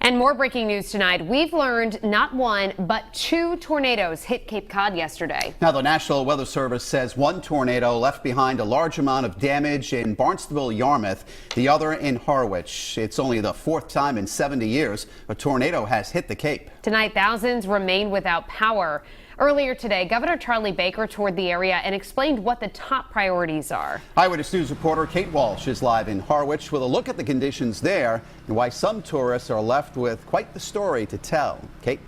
And more breaking news tonight. We've learned not one, but two tornadoes hit Cape Cod yesterday. Now, the National Weather Service says one tornado left behind a large amount of damage in Barnstable, Yarmouth, the other in Harwich. It's only the fourth time in 70 years a tornado has hit the Cape. Tonight, thousands remain without power. Earlier today, Governor Charlie Baker toured the area and explained what the top priorities are. Eyewitness News reporter Kate Walsh is live in Harwich with a look at the conditions there and why some tourists are left with quite the story to tell. Kate?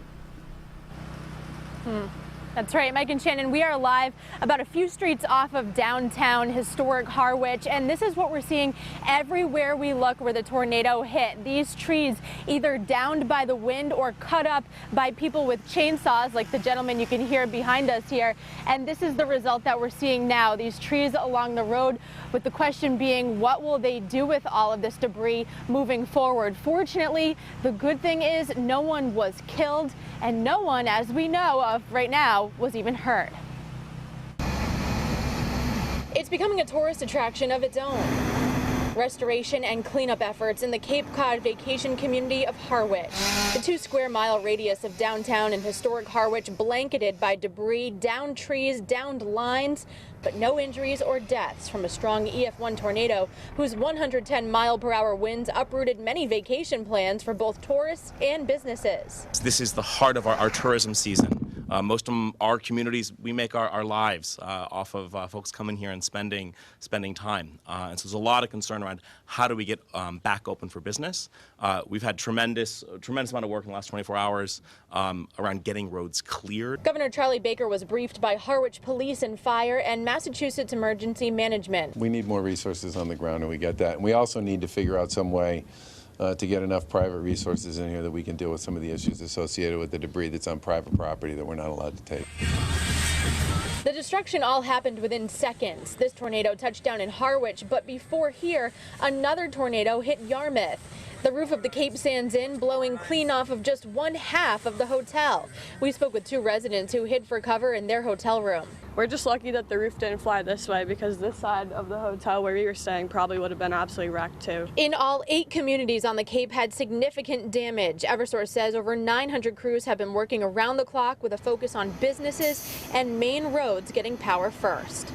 That's right, Mike and Shannon, we are live about a few streets off of downtown historic Harwich, and this is what we're seeing everywhere we look where the tornado hit. These trees either downed by the wind or cut up by people with chainsaws, like the gentleman you can hear behind us here. And this is the result that we're seeing now, these trees along the road, with the question being, what will they do with all of this debris moving forward? Fortunately, the good thing is no one was killed, and no one, as we know of right now, was even hurt. It's becoming a tourist attraction of its own. Restoration and cleanup efforts in the Cape Cod vacation community of Harwich. The 2-square-mile radius of downtown and historic Harwich blanketed by debris, downed trees, downed lines, but no injuries or deaths from a strong EF1 tornado whose 110-mile-per-hour winds uprooted many vacation plans for both tourists and businesses. This is the heart of our tourism season. Most of our communities, we make our lives off of folks coming here and spending time. And so there's a lot of concern around how do we get back open for business. We've had tremendous amount of work in the last 24 hours around getting roads cleared. Governor Charlie Baker was briefed by Harwich Police and Fire and Massachusetts Emergency Management. We need more resources on the ground, and we get that. And we also need to figure out some way to get enough private resources in here that we can deal with some of the issues associated with the debris that's on private property that we're not allowed to take. The destruction all happened within seconds. This tornado touched down in Harwich, but before here, another tornado hit Yarmouth. The roof of the Cape Sands Inn blowing clean off of just one half of the hotel. We spoke with two residents who hid for cover in their hotel room. We're just lucky that the roof didn't fly this way, because this side of the hotel where we were staying probably would have been absolutely wrecked too. In all, 8 communities on the Cape had significant damage. Eversource says over 900 crews have been working around the clock with a focus on businesses and main roads getting power first.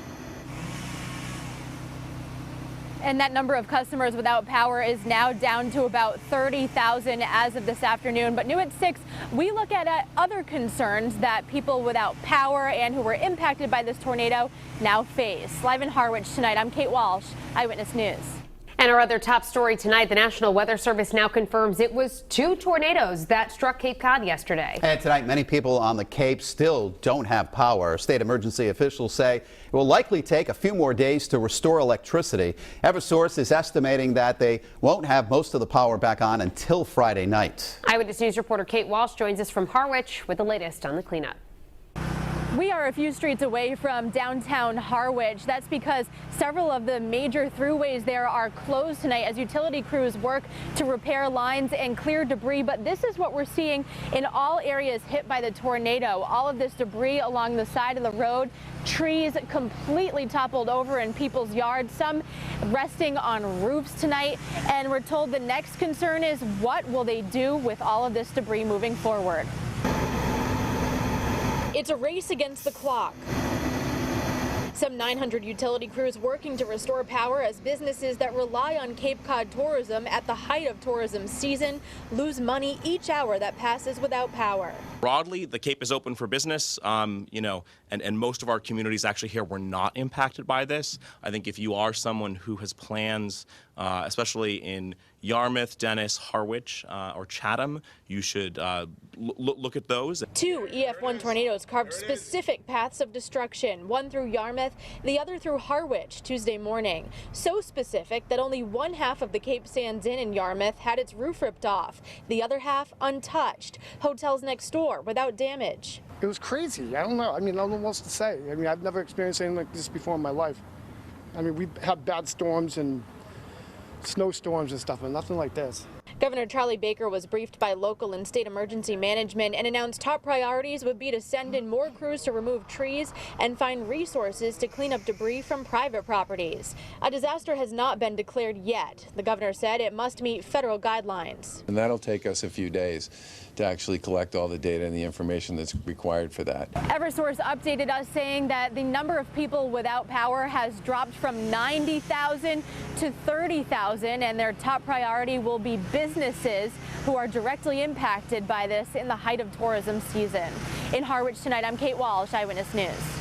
And that number of customers without power is now down to about 30,000 as of this afternoon. But new at 6, we look at other concerns that people without power and who were impacted by this tornado now face. Live in Harwich tonight, I'm Kate Walsh, Eyewitness News. And our other top story tonight, the National Weather Service now confirms it was 2 tornadoes that struck Cape Cod yesterday. And tonight, many people on the Cape still don't have power. State emergency officials say it will likely take a few more days to restore electricity. Eversource is estimating that they won't have most of the power back on until Friday night. Eyewitness News reporter Kate Walsh joins us from Harwich with the latest on the cleanup. We are a few streets away from downtown Harwich. That's because several of the major throughways there are closed tonight as utility crews work to repair lines and clear debris. But this is what we're seeing in all areas hit by the tornado. All of this debris along the side of the road, trees completely toppled over in people's yards, some resting on roofs tonight. And we're told the next concern is, what will they do with all of this debris moving forward? It's a race against the clock. Some 900 utility crews working to restore power as businesses that rely on Cape Cod tourism at the height of tourism season lose money each hour that passes without power. Broadly, the Cape is open for business, and most of our communities actually here were not impacted by this. I think if you are someone who has plans, especially in Yarmouth, Dennis, Harwich, or Chatham, you should look at those. 2 EF1 tornadoes carved specific paths of destruction, one through Yarmouth, the other through Harwich Tuesday morning. So specific that only one half of the Cape Sands Inn in Yarmouth had its roof ripped off, the other half untouched. Hotels next door without damage. It was crazy. I don't know. I don't know what else to say. I've never experienced anything like this before in my life. We've had bad storms and snowstorms and stuff, but nothing like this. Governor Charlie Baker was briefed by local and state emergency management and announced top priorities would be to send in more crews to remove trees and find resources to clean up debris from private properties. A disaster has not been declared yet. The governor said it must meet federal guidelines. And that'll take us a few days to actually collect all the data and the information that's required for that. Eversource updated us saying that the number of people without power has dropped from 90,000 to 30,000, and their top priority will be businesses who are directly impacted by this in the height of tourism season. In Harwich tonight, I'm Kate Walsh, Eyewitness News.